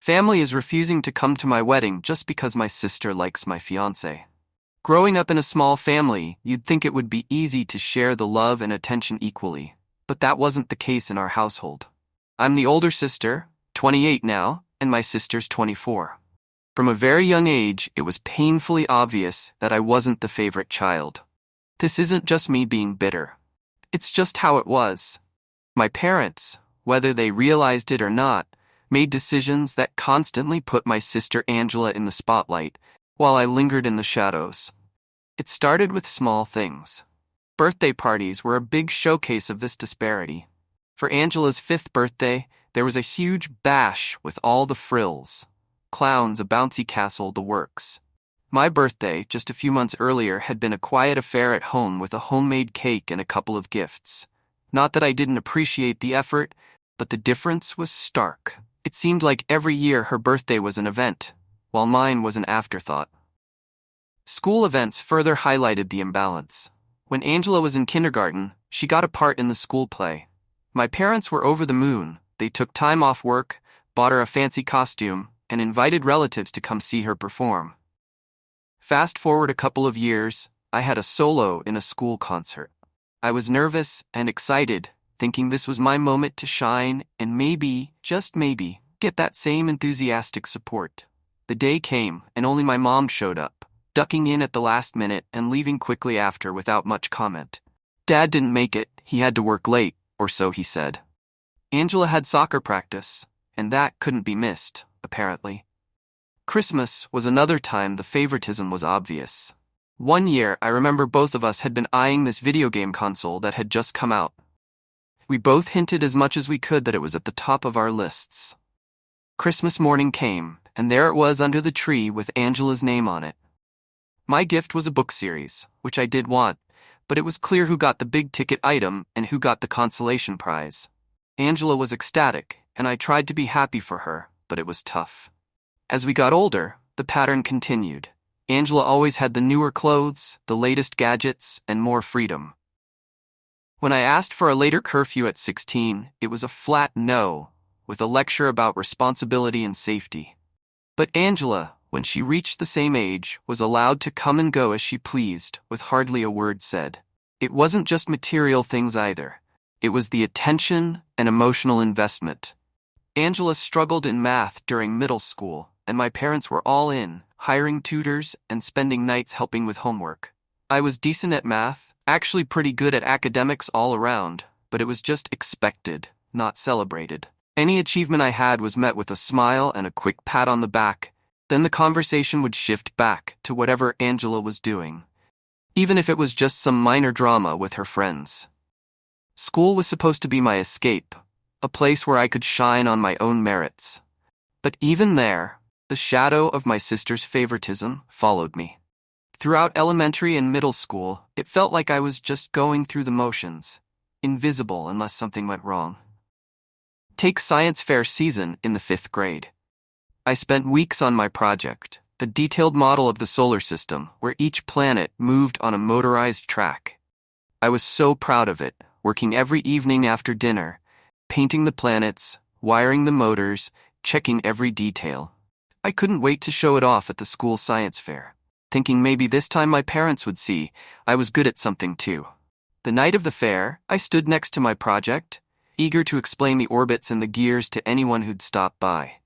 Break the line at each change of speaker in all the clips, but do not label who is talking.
Family is refusing to come to my wedding just because my sister likes my fiancé. Growing up in a small family, you'd think it would be easy to share the love and attention equally, but that wasn't the case in our household. I'm the older sister, 28 now, and my sister's 24. From a very young age, it was painfully obvious that I wasn't the favorite child. This isn't just me being bitter. It's just how it was. My parents, whether they realized it or not, made decisions that constantly put my sister Angela in the spotlight, while I lingered in the shadows. It started with small things. Birthday parties were a big showcase of this disparity. For Angela's 5th birthday, there was a huge bash with all the frills. Clowns, a bouncy castle, the works. My birthday, just a few months earlier, had been a quiet affair at home with a homemade cake and a couple of gifts. Not that I didn't appreciate the effort, but the difference was stark. It seemed like every year her birthday was an event, while mine was an afterthought. School events further highlighted the imbalance. When Angela was in kindergarten, she got a part in the school play. My parents were over the moon. They took time off work, bought her a fancy costume, and invited relatives to come see her perform. Fast forward a couple of years, I had a solo in a school concert. I was nervous and excited, thinking this was my moment to shine and maybe, just maybe, get that same enthusiastic support. The day came, and only my mom showed up, ducking in at the last minute and leaving quickly after without much comment. Dad didn't make it, he had to work late, or so he said. Angela had soccer practice, and that couldn't be missed, apparently. Christmas was another time the favoritism was obvious. One year, I remember both of us had been eyeing this video game console that had just come out. We both hinted as much as we could that it was at the top of our lists. Christmas morning came, and there it was under the tree with Angela's name on it. My gift was a book series, which I did want, but it was clear who got the big-ticket item and who got the consolation prize. Angela was ecstatic, and I tried to be happy for her, but it was tough. As we got older, the pattern continued. Angela always had the newer clothes, the latest gadgets, and more freedom. When I asked for a later curfew at 16, it was a flat no, with a lecture about responsibility and safety. But Angela, when she reached the same age, was allowed to come and go as she pleased, with hardly a word said. It wasn't just material things either. It was the attention and emotional investment. Angela struggled in math during middle school, and my parents were all in, hiring tutors and spending nights helping with homework. I was decent at math, actually pretty good at academics all around, but it was just expected, not celebrated. Any achievement I had was met with a smile and a quick pat on the back. Then the conversation would shift back to whatever Angela was doing, even if it was just some minor drama with her friends. School was supposed to be my escape, a place where I could shine on my own merits. But even there, the shadow of my sister's favoritism followed me. Throughout elementary and middle school, it felt like I was just going through the motions, invisible unless something went wrong. Take science fair season in the 5th grade. I spent weeks on my project, a detailed model of the solar system where each planet moved on a motorized track. I was so proud of it, working every evening after dinner, painting the planets, wiring the motors, checking every detail. I couldn't wait to show it off at the school science fair, thinking maybe this time my parents would see I was good at something too. The night of the fair, I stood next to my project, eager to explain the orbits and the gears to anyone who'd stop by.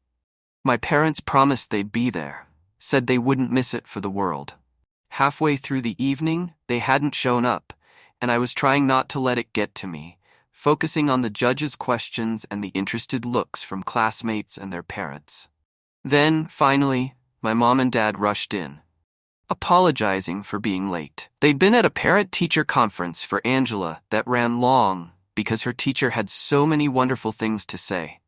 My parents promised they'd be there, said they wouldn't miss it for the world. Halfway through the evening, they hadn't shown up, and I was trying not to let it get to me, focusing on the judges' questions and the interested looks from classmates and their parents. Then, finally, my mom and dad rushed in, apologizing for being late. They'd been at a parent-teacher conference for Angela that ran long because her teacher had so many wonderful things to say.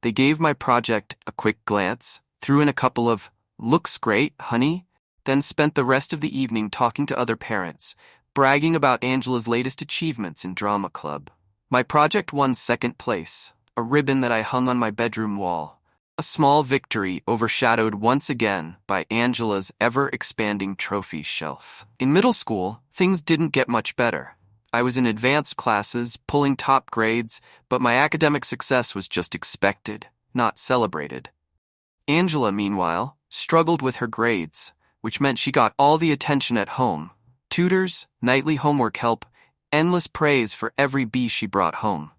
They gave my project a quick glance, threw in a couple of, "Looks great, honey," then spent the rest of the evening talking to other parents, bragging about Angela's latest achievements in drama club. My project won 2nd place, a ribbon that I hung on my bedroom wall, a small victory overshadowed once again by Angela's ever-expanding trophy shelf. In middle school, things didn't get much better. I was in advanced classes, pulling top grades, but my academic success was just expected, not celebrated. Angela, meanwhile, struggled with her grades, which meant she got all the attention at home: tutors, nightly homework help, endless praise for every B she brought home.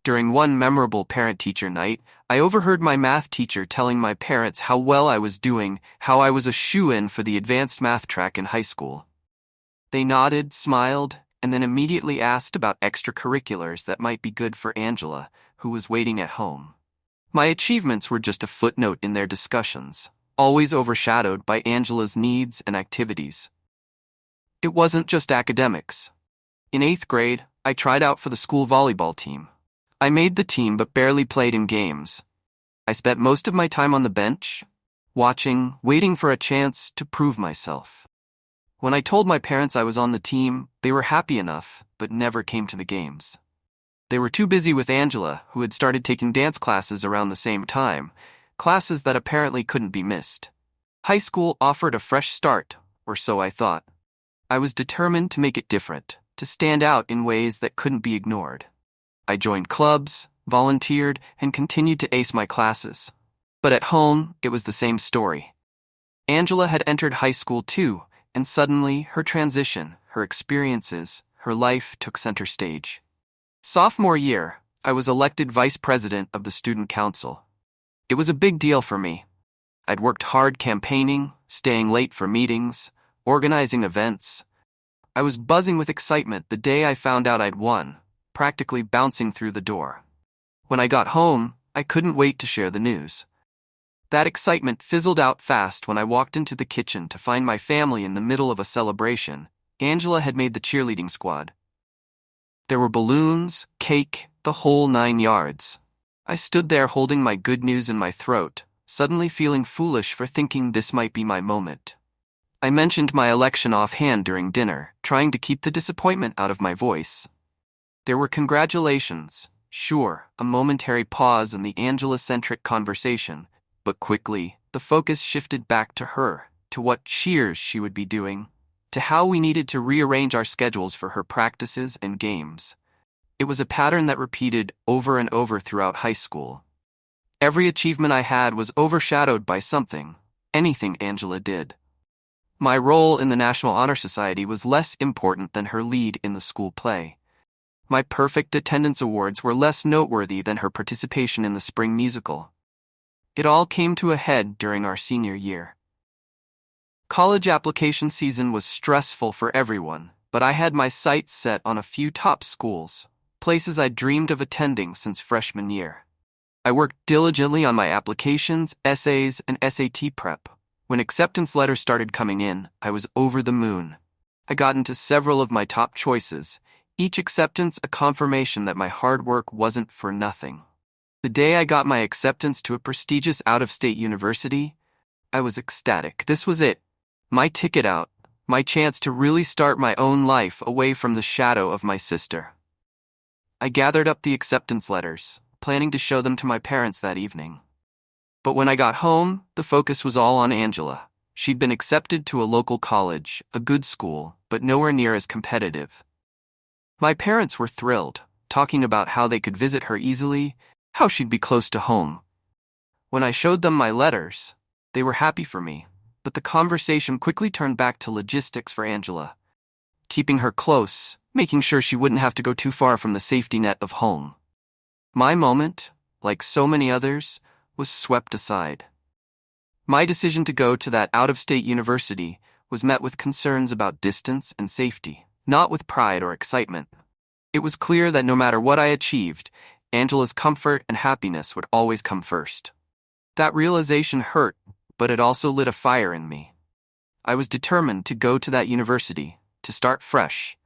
During one memorable parent-teacher night, I overheard my math teacher telling my parents how well I was doing, how I was a shoo-in for the advanced math track in high school. They nodded, smiled, and then immediately asked about extracurriculars that might be good for Angela, who was waiting at home. My achievements were just a footnote in their discussions, always overshadowed by Angela's needs and activities. It wasn't just academics. In 8th grade, I tried out for the school volleyball team. I made the team but barely played in games. I spent most of my time on the bench, watching, waiting for a chance to prove myself. When I told my parents I was on the team, they were happy enough, but never came to the games. They were too busy with Angela, who had started taking dance classes around the same time, classes that apparently couldn't be missed. High school offered a fresh start, or so I thought. I was determined to make it different, to stand out in ways that couldn't be ignored. I joined clubs, volunteered, and continued to ace my classes. But at home, it was the same story. Angela had entered high school too, and suddenly her transition, her experiences, her life took center stage. Sophomore year, I was elected vice president of the student council. It was a big deal for me. I'd worked hard campaigning, staying late for meetings, organizing events. I was buzzing with excitement the day I found out I'd won, practically bouncing through the door. When I got home, I couldn't wait to share the news. That excitement fizzled out fast when I walked into the kitchen to find my family in the middle of a celebration. Angela had made the cheerleading squad. There were balloons, cake, the whole 9 yards. I stood there holding my good news in my throat, suddenly feeling foolish for thinking this might be my moment. I mentioned my election offhand during dinner, trying to keep the disappointment out of my voice. There were congratulations, sure, a momentary pause in the Angela-centric conversation, but quickly, the focus shifted back to her, to what cheers she would be doing, to how we needed to rearrange our schedules for her practices and games. It was a pattern that repeated over and over throughout high school. Every achievement I had was overshadowed by something, anything Angela did. My role in the National Honor Society was less important than her lead in the school play. My perfect attendance awards were less noteworthy than her participation in the spring musical. It all came to a head during our senior year. College application season was stressful for everyone, but I had my sights set on a few top schools, places I'd dreamed of attending since freshman year. I worked diligently on my applications, essays, and SAT prep. When acceptance letters started coming in, I was over the moon. I got into several of my top choices, each acceptance a confirmation that my hard work wasn't for nothing. The day I got my acceptance to a prestigious out-of-state university, I was ecstatic. This was it. My ticket out, my chance to really start my own life away from the shadow of my sister. I gathered up the acceptance letters, planning to show them to my parents that evening. But when I got home, the focus was all on Angela. She'd been accepted to a local college, a good school, but nowhere near as competitive. My parents were thrilled, talking about how they could visit her easily, how she'd be close to home. When I showed them my letters, they were happy for me, but the conversation quickly turned back to logistics for Angela. Keeping her close, making sure she wouldn't have to go too far from the safety net of home. My moment, like so many others, was swept aside. My decision to go to that out-of-state university was met with concerns about distance and safety, not with pride or excitement. It was clear that no matter what I achieved, Angela's comfort and happiness would always come first. That realization hurt, but it also lit a fire in me. I was determined to go to that university, to start fresh,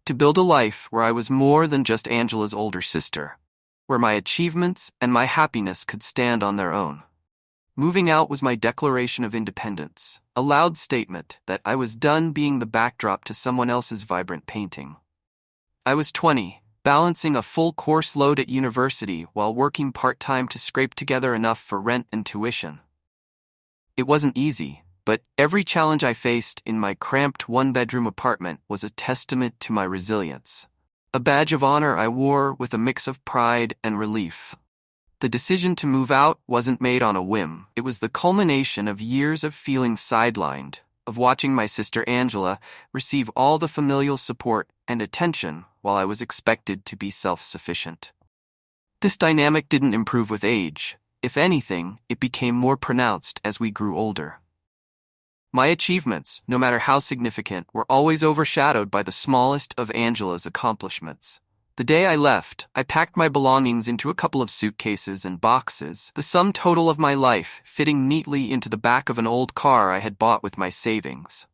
to build a life where I was more than just Angela's older sister, where my achievements and my happiness could stand on their own. Moving out was my declaration of independence, a loud statement that I was done being the backdrop to someone else's vibrant painting. I was 20, balancing a full course load at university while working part-time to scrape together enough for rent and tuition. It wasn't easy, but every challenge I faced in my cramped one-bedroom apartment was a testament to my resilience. A badge of honor I wore with a mix of pride and relief. The decision to move out wasn't made on a whim. It was the culmination of years of feeling sidelined, of watching my sister Angela receive all the familial support and attention while I was expected to be self-sufficient. This dynamic didn't improve with age. If anything, it became more pronounced as we grew older. My achievements, no matter how significant, were always overshadowed by the smallest of Angela's accomplishments. The day I left, I packed my belongings into a couple of suitcases and boxes, the sum total of my life fitting neatly into the back of an old car I had bought with my savings.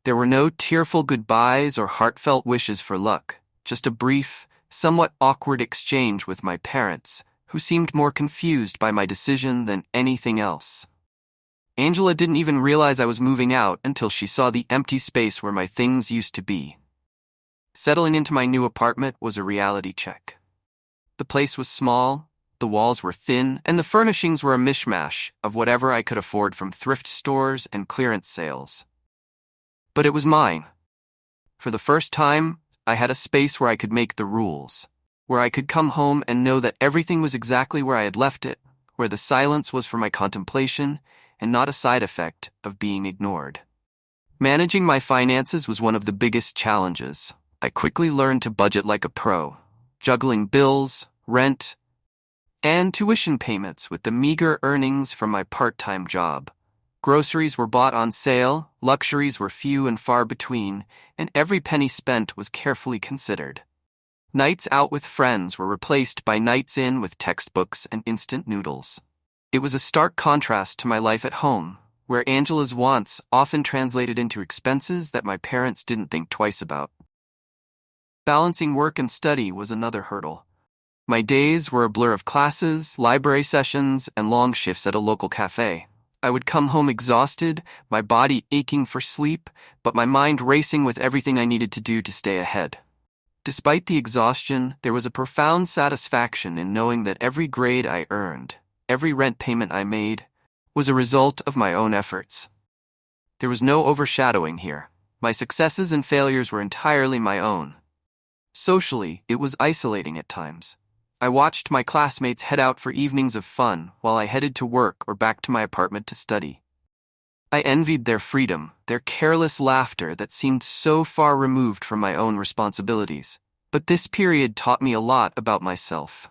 There were no tearful goodbyes or heartfelt wishes for luck, just a brief, somewhat awkward exchange with my parents, who seemed more confused by my decision than anything else. Angela didn't even realize I was moving out until she saw the empty space where my things used to be. Settling into my new apartment was a reality check. The place was small, the walls were thin, and the furnishings were a mishmash of whatever I could afford from thrift stores and clearance sales. But it was mine. For the first time, I had a space where I could make the rules, where I could come home and know that everything was exactly where I had left it, where the silence was for my contemplation and not a side effect of being ignored. Managing my finances was one of the biggest challenges. I quickly learned to budget like a pro, juggling bills, rent, and tuition payments with the meager earnings from my part-time job. Groceries were bought on sale, luxuries were few and far between, and every penny spent was carefully considered. Nights out with friends were replaced by nights in with textbooks and instant noodles. It was a stark contrast to my life at home, where Angela's wants often translated into expenses that my parents didn't think twice about. Balancing work and study was another hurdle. My days were a blur of classes, library sessions, and long shifts at a local cafe. I would come home exhausted, my body aching for sleep, but my mind racing with everything I needed to do to stay ahead. Despite the exhaustion, there was a profound satisfaction in knowing that every grade I earned, every rent payment I made, was a result of my own efforts. There was no overshadowing here. My successes and failures were entirely my own. Socially, it was isolating at times. I watched my classmates head out for evenings of fun while I headed to work or back to my apartment to study. I envied their freedom, their careless laughter that seemed so far removed from my own responsibilities. But this period taught me a lot about myself.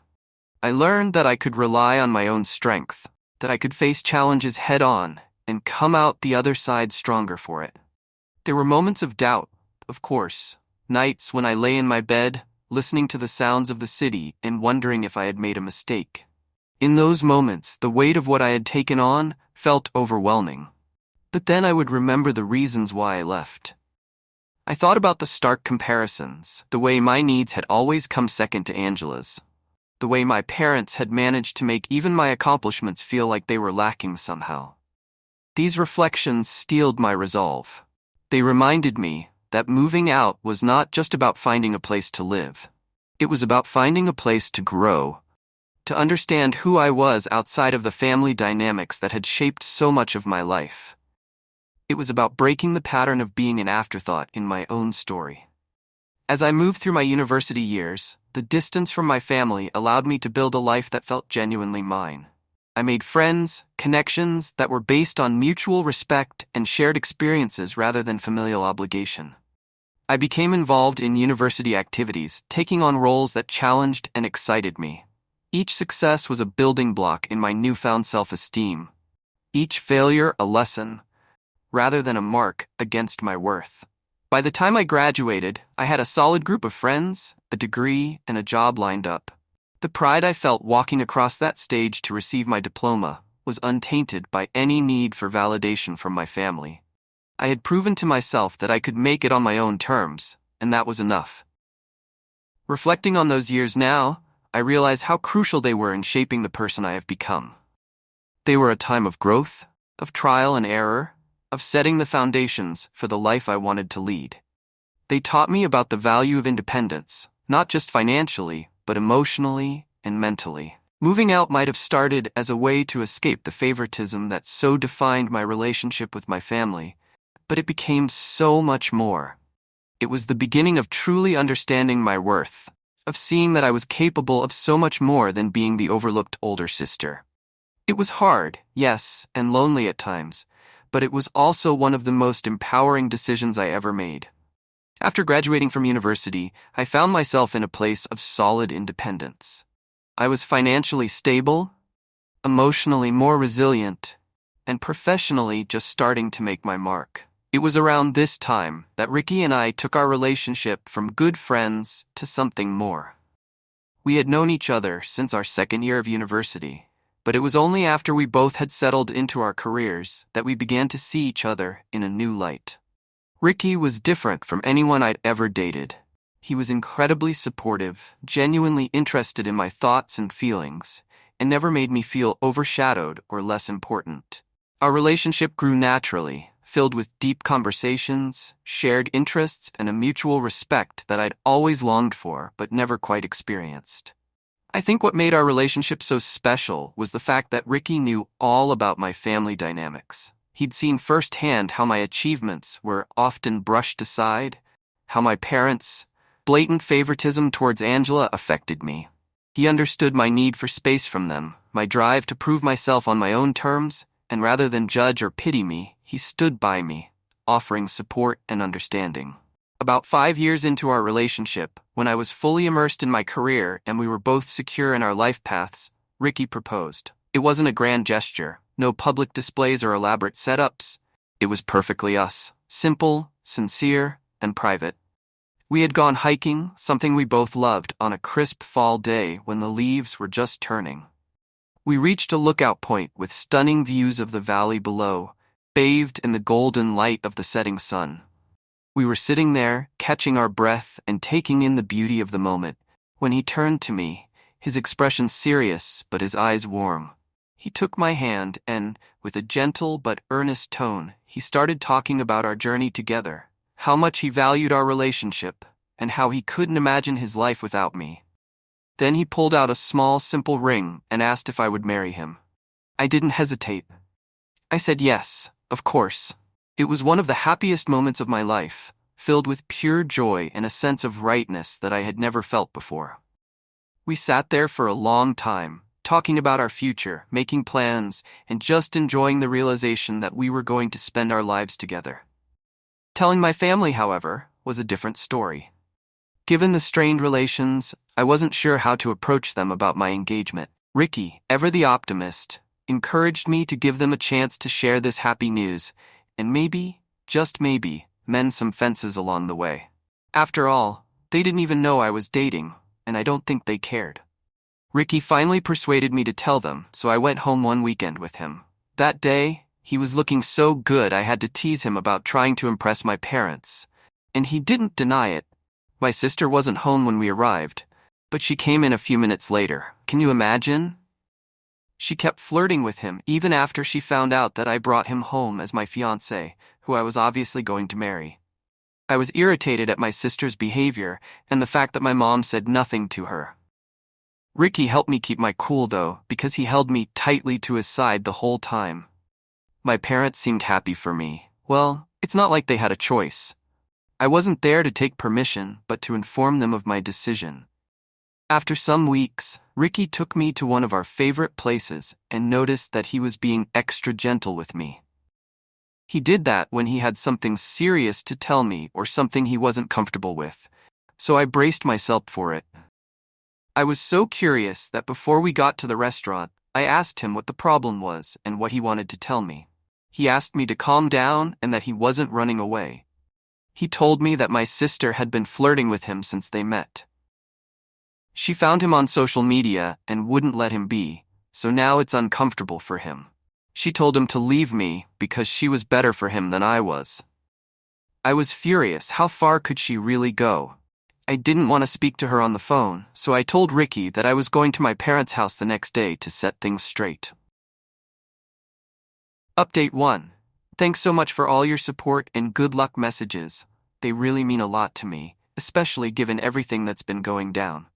I learned that I could rely on my own strength, that I could face challenges head-on and come out the other side stronger for it. There were moments of doubt, of course, nights when I lay in my bed, listening to the sounds of the city and wondering if I had made a mistake. In those moments, the weight of what I had taken on felt overwhelming. But then I would remember the reasons why I left. I thought about the stark comparisons, the way my needs had always come second to Angela's, the way my parents had managed to make even my accomplishments feel like they were lacking somehow. These reflections steeled my resolve. They reminded me that moving out was not just about finding a place to live. It was about finding a place to grow, to understand who I was outside of the family dynamics that had shaped so much of my life. It was about breaking the pattern of being an afterthought in my own story. As I moved through my university years, the distance from my family allowed me to build a life that felt genuinely mine. I made friends, connections that were based on mutual respect and shared experiences rather than familial obligation. I became involved in university activities, taking on roles that challenged and excited me. Each success was a building block in my newfound self-esteem. Each failure a lesson, rather than a mark against my worth. By the time I graduated, I had a solid group of friends, a degree, and a job lined up. The pride I felt walking across that stage to receive my diploma was untainted by any need for validation from my family. I had proven to myself that I could make it on my own terms, and that was enough. Reflecting on those years now, I realize how crucial they were in shaping the person I have become. They were a time of growth, of trial and error, of setting the foundations for the life I wanted to lead. They taught me about the value of independence, not just financially, but emotionally and mentally. Moving out might have started as a way to escape the favoritism that so defined my relationship with my family, but it became so much more. It was the beginning of truly understanding my worth, of seeing that I was capable of so much more than being the overlooked older sister. It was hard, yes, and lonely at times, but it was also one of the most empowering decisions I ever made. After graduating from university, I found myself in a place of solid independence. I was financially stable, emotionally more resilient, and professionally just starting to make my mark. It was around this time that Ricky and I took our relationship from good friends to something more. We had known each other since our second year of university, but it was only after we both had settled into our careers that we began to see each other in a new light. Ricky was different from anyone I'd ever dated. He was incredibly supportive, genuinely interested in my thoughts and feelings, and never made me feel overshadowed or less important. Our relationship grew naturally, filled with deep conversations, shared interests, and a mutual respect that I'd always longed for but never quite experienced. I think what made our relationship so special was the fact that Ricky knew all about my family dynamics. He'd seen firsthand how my achievements were often brushed aside, how my parents' blatant favoritism towards Angela affected me. He understood my need for space from them, my drive to prove myself on my own terms, and rather than judge or pity me, he stood by me, offering support and understanding. About 5 years into our relationship, when I was fully immersed in my career and we were both secure in our life paths, Ricky proposed. It wasn't a grand gesture, no public displays or elaborate setups. It was perfectly us, simple, sincere, and private. We had gone hiking, something we both loved, on a crisp fall day when the leaves were just turning. We reached a lookout point with stunning views of the valley below, bathed in the golden light of the setting sun. We were sitting there, catching our breath and taking in the beauty of the moment, when he turned to me, his expression serious but his eyes warm. He took my hand and, with a gentle but earnest tone, he started talking about our journey together, how much he valued our relationship, and how he couldn't imagine his life without me. Then he pulled out a small, simple ring and asked if I would marry him. I didn't hesitate. I said yes, of course. It was one of the happiest moments of my life, filled with pure joy and a sense of rightness that I had never felt before. We sat there for a long time, talking about our future, making plans, and just enjoying the realization that we were going to spend our lives together. Telling my family, however, was a different story. Given the strained relations, I wasn't sure how to approach them about my engagement. Ricky, ever the optimist, encouraged me to give them a chance to share this happy news, and maybe, just maybe, mend some fences along the way. After all, they didn't even know I was dating, and I don't think they cared. Ricky finally persuaded me to tell them, so I went home one weekend with him. That day, he was looking so good I had to tease him about trying to impress my parents, and he didn't deny it. My sister wasn't home when we arrived, but she came in a few minutes later. Can you imagine? She kept flirting with him even after she found out that I brought him home as my fiancé, who I was obviously going to marry. I was irritated at my sister's behavior and the fact that my mom said nothing to her. Ricky helped me keep my cool though, because he held me tightly to his side the whole time. My parents seemed happy for me. Well, it's not like they had a choice. I wasn't there to take permission, but to inform them of my decision. After some weeks, Ricky took me to one of our favorite places and noticed that he was being extra gentle with me. He did that when he had something serious to tell me or something he wasn't comfortable with, so I braced myself for it. I was so curious that before we got to the restaurant, I asked him what the problem was and what he wanted to tell me. He asked me to calm down and that he wasn't running away. He told me that my sister had been flirting with him since they met. She found him on social media and wouldn't let him be, so now it's uncomfortable for him. She told him to leave me because she was better for him than I was. I was furious. How far could she really go? I didn't want to speak to her on the phone, so I told Ricky that I was going to my parents' house the next day to set things straight. Update 1. Thanks so much for all your support and good luck messages. They really mean a lot to me, especially given everything that's been going down.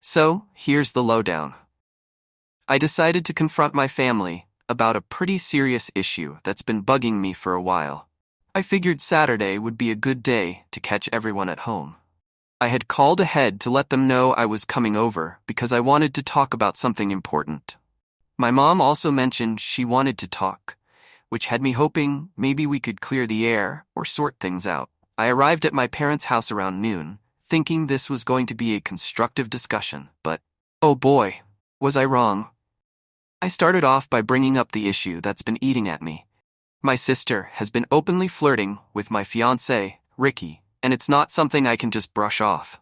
So, here's the lowdown. I decided to confront my family about a pretty serious issue that's been bugging me for a while. I figured Saturday would be a good day to catch everyone at home. I had called ahead to let them know I was coming over because I wanted to talk about something important. My mom also mentioned she wanted to talk, which had me hoping maybe we could clear the air or sort things out. I arrived at my parents' house around noon, thinking this was going to be a constructive discussion, but, oh boy, was I wrong. I started off by bringing up the issue that's been eating at me. My sister has been openly flirting with my fiancé, Ricky, and it's not something I can just brush off.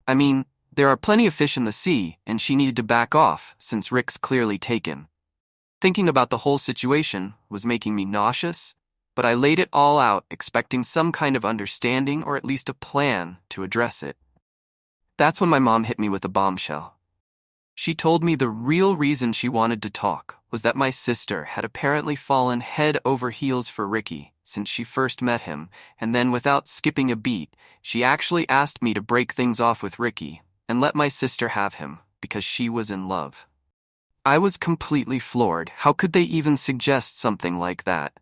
I mean, there are plenty of fish in the sea, and she needed to back off since Rick's clearly taken. Thinking about the whole situation was making me nauseous, but I laid it all out expecting some kind of understanding or at least a plan to address it. That's when my mom hit me with a bombshell. She told me the real reason she wanted to talk was that my sister had apparently fallen head over heels for Ricky since she first met him, and then without skipping a beat, she actually asked me to break things off with Ricky and let my sister have him because she was in love. I was completely floored. How could they even suggest something like that?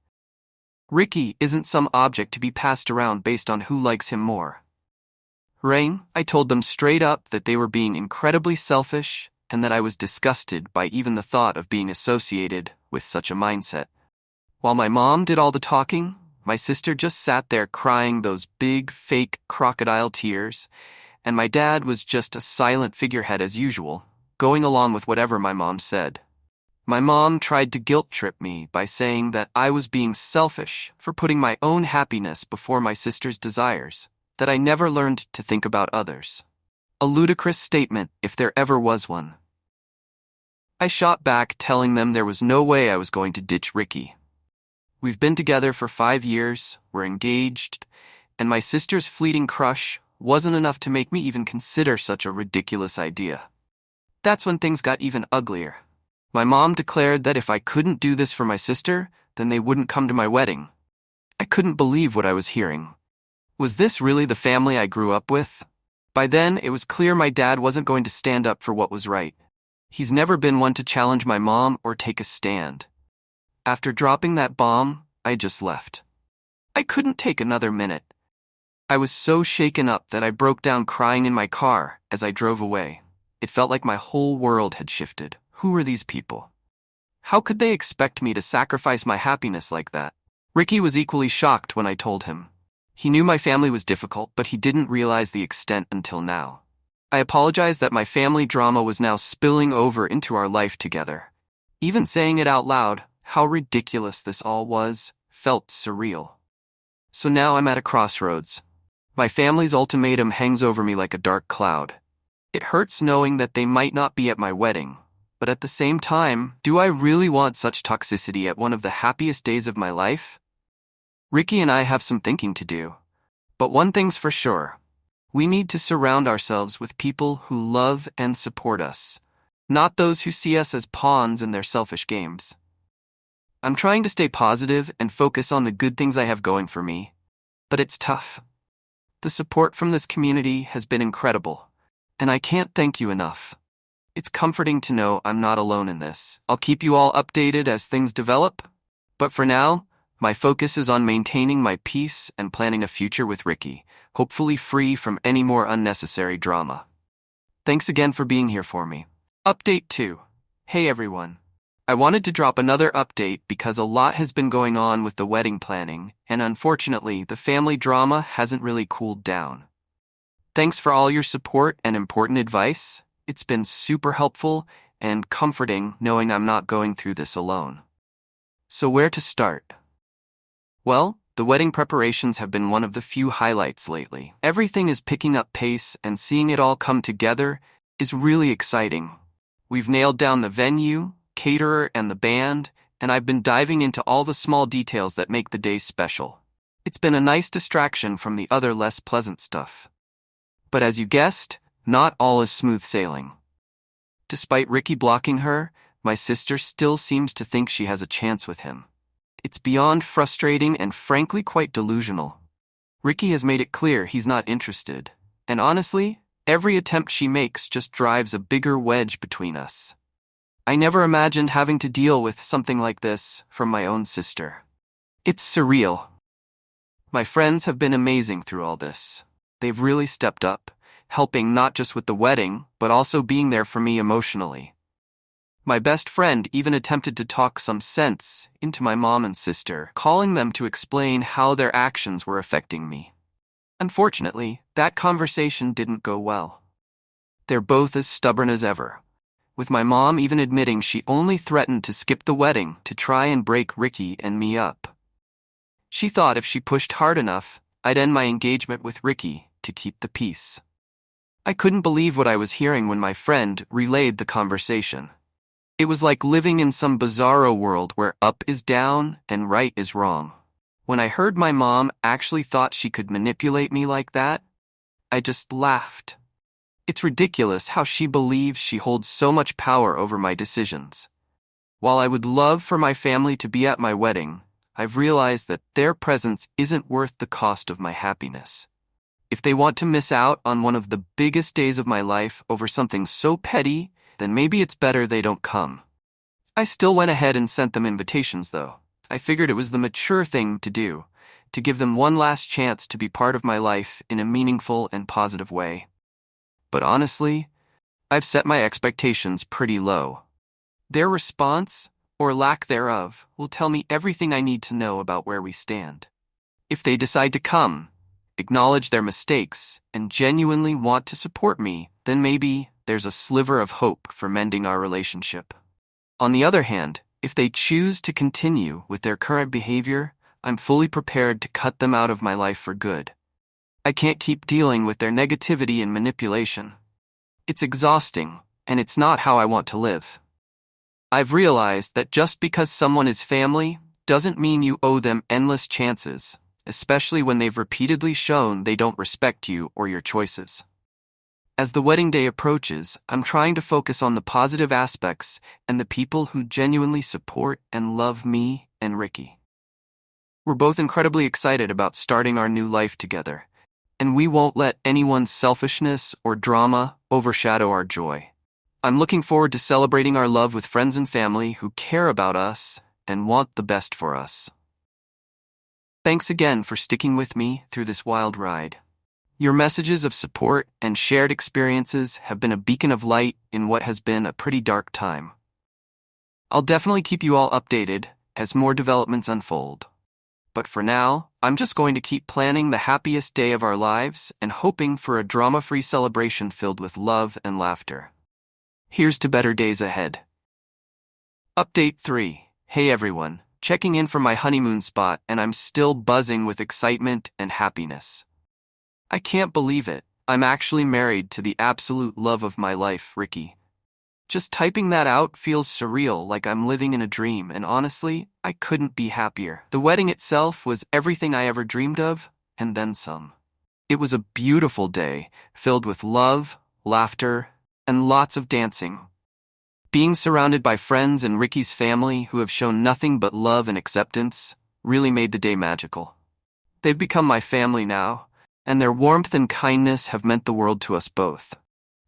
Ricky isn't some object to be passed around based on who likes him more. Rain, I told them straight up that they were being incredibly selfish and that I was disgusted by even the thought of being associated with such a mindset. While my mom did all the talking, my sister just sat there crying those big, fake crocodile tears, and my dad was just a silent figurehead as usual, going along with whatever my mom said. My mom tried to guilt-trip me by saying that I was being selfish for putting my own happiness before my sister's desires, that I never learned to think about others. A ludicrous statement if there ever was one. I shot back telling them there was no way I was going to ditch Ricky. We've been together for 5 years, we're engaged, and my sister's fleeting crush wasn't enough to make me even consider such a ridiculous idea. That's when things got even uglier. My mom declared that if I couldn't do this for my sister, then they wouldn't come to my wedding. I couldn't believe what I was hearing. Was this really the family I grew up with? By then, it was clear my dad wasn't going to stand up for what was right. He's never been one to challenge my mom or take a stand. After dropping that bomb, I just left. I couldn't take another minute. I was so shaken up that I broke down crying in my car as I drove away. It felt like my whole world had shifted. Who were these people? How could they expect me to sacrifice my happiness like that? Ricky was equally shocked when I told him. He knew my family was difficult, but he didn't realize the extent until now. I apologized that my family drama was now spilling over into our life together. Even saying it out loud, how ridiculous this all was, felt surreal. So now I'm at a crossroads. My family's ultimatum hangs over me like a dark cloud. It hurts knowing that they might not be at my wedding, but at the same time, do I really want such toxicity at one of the happiest days of my life? Ricky and I have some thinking to do. But one thing's for sure. We need to surround ourselves with people who love and support us, not those who see us as pawns in their selfish games. I'm trying to stay positive and focus on the good things I have going for me, but it's tough. The support from this community has been incredible, and I can't thank you enough. It's comforting to know I'm not alone in this. I'll keep you all updated as things develop, but for now, my focus is on maintaining my peace and planning a future with Ricky, hopefully free from any more unnecessary drama. Thanks again for being here for me. Update 2. Hey everyone. I wanted to drop another update because a lot has been going on with the wedding planning, and unfortunately, the family drama hasn't really cooled down. Thanks for all your support and important advice. It's been super helpful and comforting knowing I'm not going through this alone. So where to start? Well, the wedding preparations have been one of the few highlights lately. Everything is picking up pace, and seeing it all come together is really exciting. We've nailed down the venue, caterer, and the band, and I've been diving into all the small details that make the day special. It's been a nice distraction from the other less pleasant stuff. But as you guessed, not all is smooth sailing. Despite Ricky blocking her, my sister still seems to think she has a chance with him. It's beyond frustrating and frankly quite delusional. Ricky has made it clear he's not interested, and honestly, every attempt she makes just drives a bigger wedge between us. I never imagined having to deal with something like this from my own sister. It's surreal. My friends have been amazing through all this. they've really stepped up, helping not just with the wedding, but also being there for me emotionally. My best friend even attempted to talk some sense into my mom and sister, calling them to explain how their actions were affecting me. Unfortunately, that conversation didn't go well. They're both as stubborn as ever, with my mom even admitting she only threatened to skip the wedding to try and break Ricky and me up. She thought if she pushed hard enough, I'd end my engagement with Ricky to keep the peace. I couldn't believe what I was hearing when my friend relayed the conversation. It was like living in some bizarro world where up is down and right is wrong. When I heard my mom actually thought she could manipulate me like that, I just laughed. It's ridiculous how she believes she holds so much power over my decisions. While I would love for my family to be at my wedding, I've realized that their presence isn't worth the cost of my happiness. If they want to miss out on one of the biggest days of my life over something so petty, then maybe it's better they don't come. I still went ahead and sent them invitations, though. I figured it was the mature thing to do, to give them one last chance to be part of my life in a meaningful and positive way. But honestly, I've set my expectations pretty low. Their response, or lack thereof, will tell me everything I need to know about where we stand. If they decide to come, acknowledge their mistakes, and genuinely want to support me, then maybe there's a sliver of hope for mending our relationship. On the other hand, if they choose to continue with their current behavior, I'm fully prepared to cut them out of my life for good. I can't keep dealing with their negativity and manipulation. It's exhausting, and it's not how I want to live. I've realized that just because someone is family doesn't mean you owe them endless chances, especially when they've repeatedly shown they don't respect you or your choices. As the wedding day approaches, I'm trying to focus on the positive aspects and the people who genuinely support and love me and Ricky. We're both incredibly excited about starting our new life together, and we won't let anyone's selfishness or drama overshadow our joy. I'm looking forward to celebrating our love with friends and family who care about us and want the best for us. Thanks again for sticking with me through this wild ride. Your messages of support and shared experiences have been a beacon of light in what has been a pretty dark time. I'll definitely keep you all updated as more developments unfold. But for now, I'm just going to keep planning the happiest day of our lives and hoping for a drama-free celebration filled with love and laughter. Here's to better days ahead. Update 3. Hey everyone, checking in from my honeymoon spot, and I'm still buzzing with excitement and happiness. I can't believe it. I'm actually married to the absolute love of my life, Ricky. Just typing that out feels surreal, like I'm living in a dream, and honestly, I couldn't be happier. The wedding itself was everything I ever dreamed of, and then some. It was a beautiful day, filled with love, laughter, and lots of dancing. Being surrounded by friends and Ricky's family who have shown nothing but love and acceptance really made the day magical. They've become my family now, and their warmth and kindness have meant the world to us both.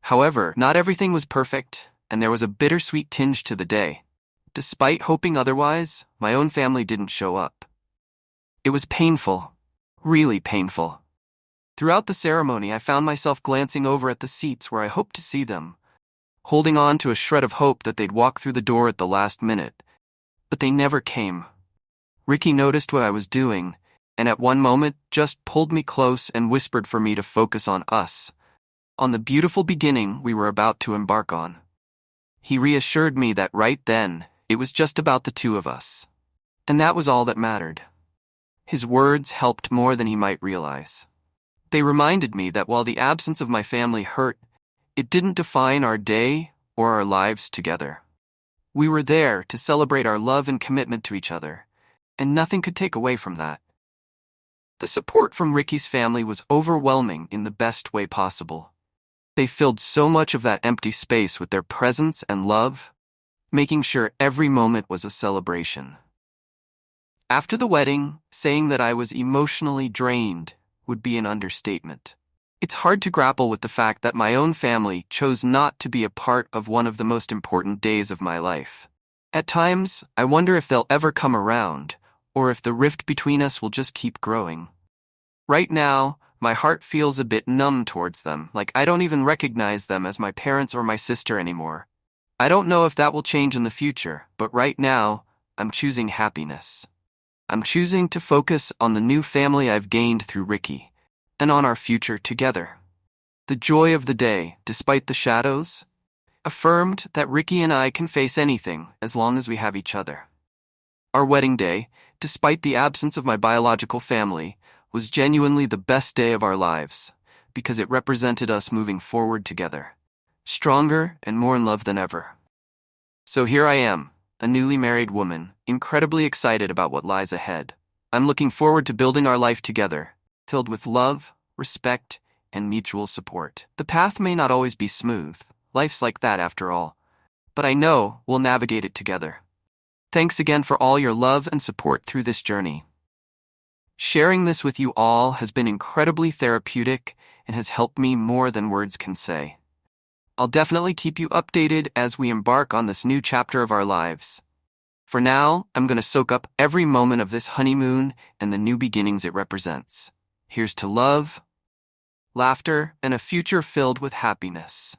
However, not everything was perfect, and there was a bittersweet tinge to the day. Despite hoping otherwise, my own family didn't show up. It was painful, really painful. Throughout the ceremony, I found myself glancing over at the seats where I hoped to see them, holding on to a shred of hope that they'd walk through the door at the last minute. But they never came. Ricky noticed what I was doing, and at one moment just pulled me close and whispered for me to focus on us, on the beautiful beginning we were about to embark on. He reassured me that right then, it was just about the two of us. And that was all that mattered. His words helped more than he might realize. They reminded me that while the absence of my family hurt, it didn't define our day or our lives together. We were there to celebrate our love and commitment to each other, and nothing could take away from that. The support from Ricky's family was overwhelming in the best way possible. They filled so much of that empty space with their presence and love, making sure every moment was a celebration. After the wedding, saying that I was emotionally drained would be an understatement. It's hard to grapple with the fact that my own family chose not to be a part of one of the most important days of my life. At times, I wonder if they'll ever come around, or if the rift between us will just keep growing. Right now, My heart feels a bit numb towards them, like I don't even recognize them as my parents or my sister anymore. I don't know if that will change in the future, but right now, I'm choosing happiness. I'm choosing to focus on the new family I've gained through Ricky, and on our future together. The joy of the day, despite the shadows, affirmed that Ricky and I can face anything as long as we have each other. Our wedding day, despite the absence of my biological family, was genuinely the best day of our lives, because it represented us moving forward together, stronger and more in love than ever. So here I am, a newly married woman, incredibly excited about what lies ahead. I'm looking forward to building our life together, filled with love, respect, and mutual support. The path may not always be smooth, life's like that after all, but I know we'll navigate it together. Thanks again for all your love and support through this journey. Sharing this with you all has been incredibly therapeutic and has helped me more than words can say. I'll definitely keep you updated as we embark on this new chapter of our lives. For now, I'm going to soak up every moment of this honeymoon and the new beginnings it represents. Here's to love, laughter, and a future filled with happiness.